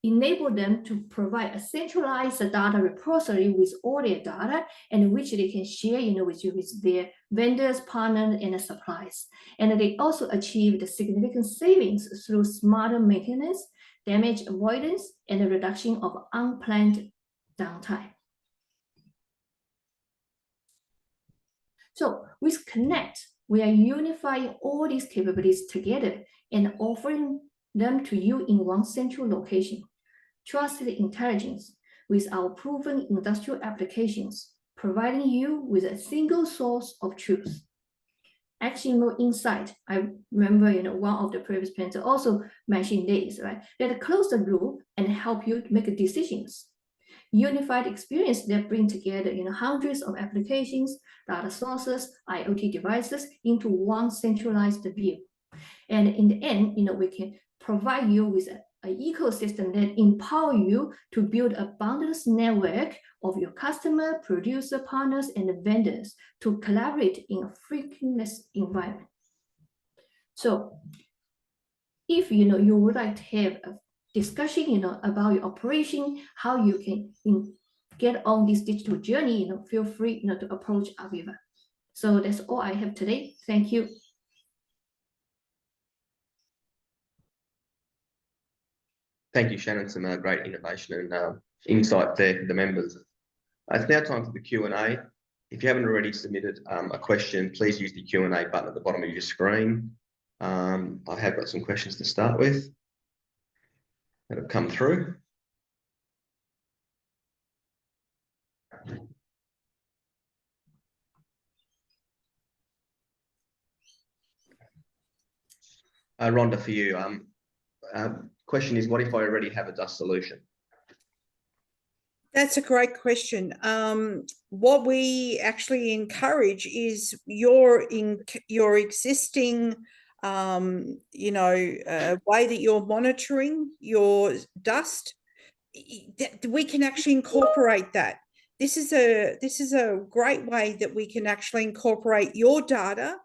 enables them to provide a centralized data repository with all their data, and which they can share with their vendors, partners, and suppliers. And they also achieve the significant savings through smarter maintenance, damage avoidance, and the reduction of unplanned downtime. So with Connect, we are unifying all these capabilities together and offering them to you in one central location. trusted intelligence with our proven industrial applications, providing you with a single source of truth. Actionable insight. I remember, one of the previous presenters also mentioned this, right? That close the loop and help you to make decisions. Unified experience that bring together, hundreds of applications, data sources, IoT devices into one centralized view. And in the end, we can provide you with an ecosystem that empower you to build a boundless network of your customer, producer, partners, and vendors to collaborate in a frictionless environment. So if you would like to have a discussion about your operation, how you can get on this digital journey, feel free to approach Aviva. So that's all I have today. Thank you. Thank you, Shannon. Some great innovation and insight there for the members. It's now time for the Q&A. If you haven't already submitted a question, please use the Q&A button at the bottom of your screen. I have got some questions to start with that have come through. Rhonda, for you, question is, what if I already have a dust solution? That's a great question. What we actually encourage is your existing, way that you're monitoring your dust. We can actually incorporate that. This is a great way that we can actually incorporate your data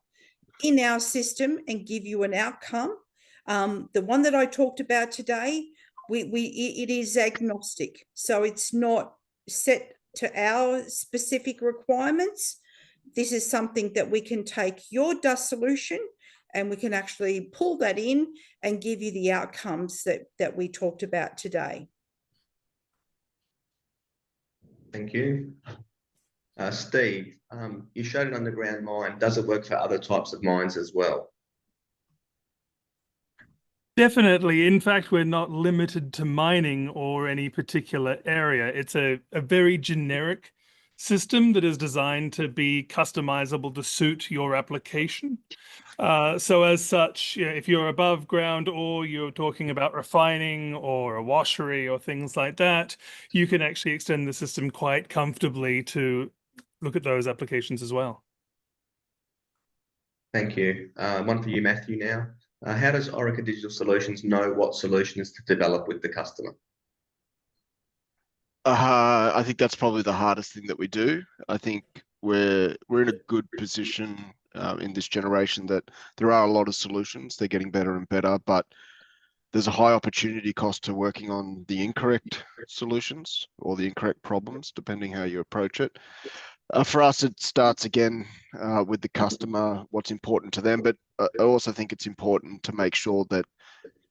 in our system and give you an outcome. The one that I talked about today, it is agnostic, so it's not set to our specific requirements. This is something that we can take your dust solution and we can actually pull that in and give you the outcomes that we talked about today. Thank you. Steve, you showed an underground mine. Does it work for other types of mines as well? Definitely. In fact, we're not limited to mining or any particular area. It's a very generic system that is designed to be customizable to suit your application. So as such, if you're above ground or you're talking about refining or a washery or things like that, you can actually extend the system quite comfortably to look at those applications as well. Thank you. One for you, Matthew, now. How does Orica Digital Solutions know what solutions to develop with the customer? I think that's probably the hardest thing that we do. I think we're in a good position in this generation that there are a lot of solutions. They're getting better and better, but there's a high opportunity cost to working on the incorrect solutions or the incorrect problems, depending how you approach it. For us, it starts again with the customer, what's important to them, but I also think it's important to make sure that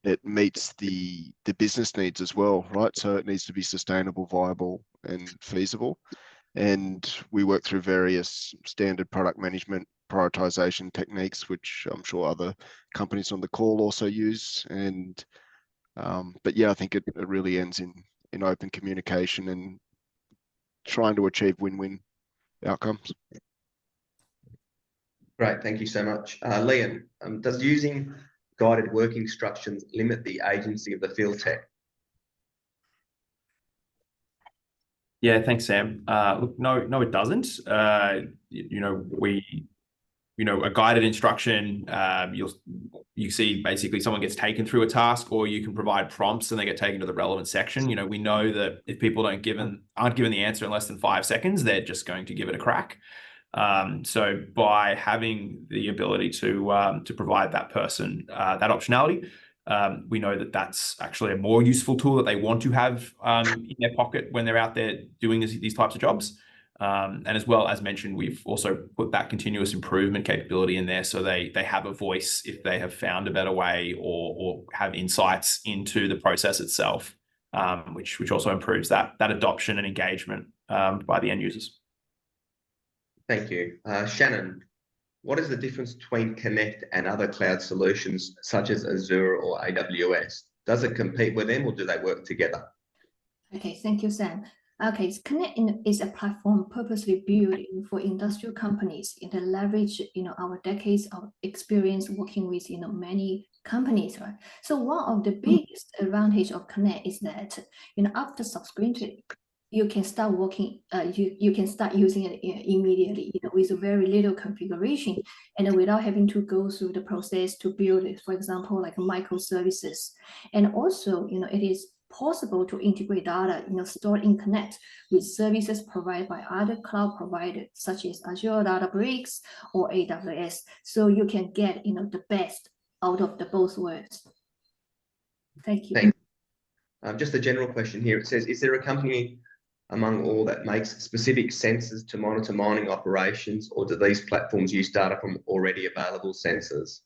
it meets the business needs as well, right? So it needs to be sustainable, viable, and feasible. And we work through various standard product management prioritization techniques, which I'm sure other companies on the call also use. And but yeah, I think it really ends in open communication and trying to achieve win-win outcomes. Great, thank you so much. Liam, does using guided work instructions limit the agency of the field tech? Yeah, thanks, Sam. Look, no, it doesn't. A guided instruction, you see basically someone gets taken through a task, or you can provide prompts and they get taken to the relevant section. We know that if people aren't given the answer in less than 5 seconds, they're just going to give it a crack. So by having the ability to provide that person that optionality, we know that that's actually a more useful tool that they want to have in their pocket when they're out there doing these types of jobs. And as well, as mentioned, we've also put that continuous improvement capability in there, so they have a voice if they have found a better way or have insights into the process itself, which also improves that adoption and engagement by the end users. Thank you. Shannon, what is the difference between Connect and other cloud solutions such as Azure or AWS? Does it compete with them or do they work together? Okay, thank you, Sam. Okay, Connect is a platform purposely built for industrial companies that leverage, our decades of experience working with, many companies, right? So one of the biggest advantage of Connect is that, after subscription, you can start working, you can start using it immediately, with very little configuration and without having to go through the process to build it, for example, like microservices. And also, it is possible to integrate data, stored in Connect with services provided by other cloud providers, such as Azure Databricks or AWS. So you can get, the best out of the both worlds. Thank you. Thanks. Just a general question here. It says, is there a company among all that makes specific sensors to monitor mining operations, or do these platforms use data from already available sensors?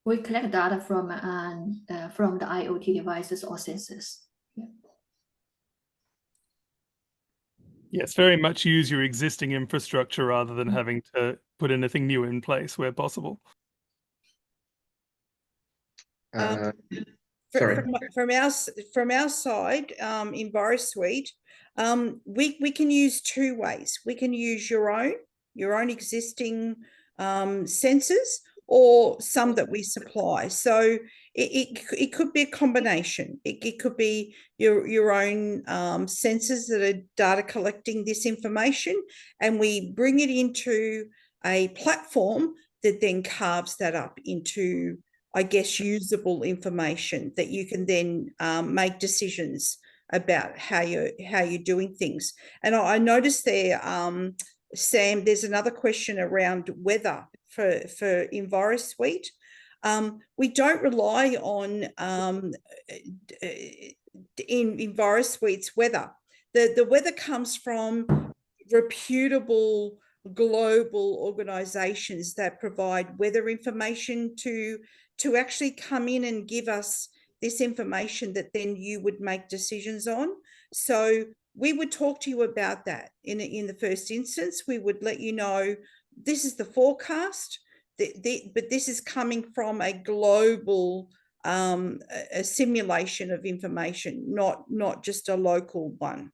We collect data from the IoT devices or sensors. Yeah. Yes, very much use your existing infrastructure rather than having to put anything new in place where possible. Sorry. From our side, EnviroSuite, we can use two ways. We can use your own existing sensors, or some that we supply. So it could be a combination. It could be your own sensors that are data collecting this information, and we bring it into a platform that then carves that up into, I guess, usable information that you can then make decisions about how you're doing things. And I noticed there, Sam, there's another question around weather for EnviroSuite. We don't rely on in EnviroSuite's weather. The weather comes from reputable global organizations that provide weather information to actually come in and give us this information that then you would make decisions on. So we would talk to you about that in the first instance. We would let you know this is the forecast, but this is coming from a global a simulation of information, not just a local one.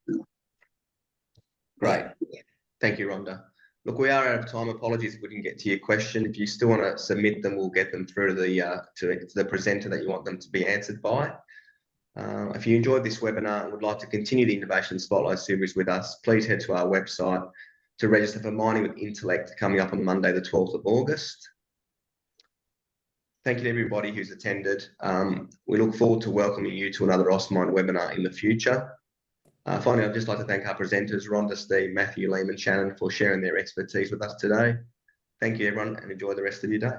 Great. Thank you, Rhonda. Look, we are out of time. Apologies if we didn't get to your question. If you still want to submit them, we'll get them through to the presenter that you want them to be answered by. If you enjoyed this webinar and would like to continue the Innovation Spotlight series with us, please head to our website to register for Mining with Intellect coming up on Monday, the 12th of August. Thank you to everybody who's attended. We look forward to welcoming you to another AusMine webinar in the future. Finally, I'd just like to thank our presenters, Rhonda, Steve, Matthew, Liam and Shannon, for sharing their expertise with us today. Thank you, everyone, and enjoy the rest of your day.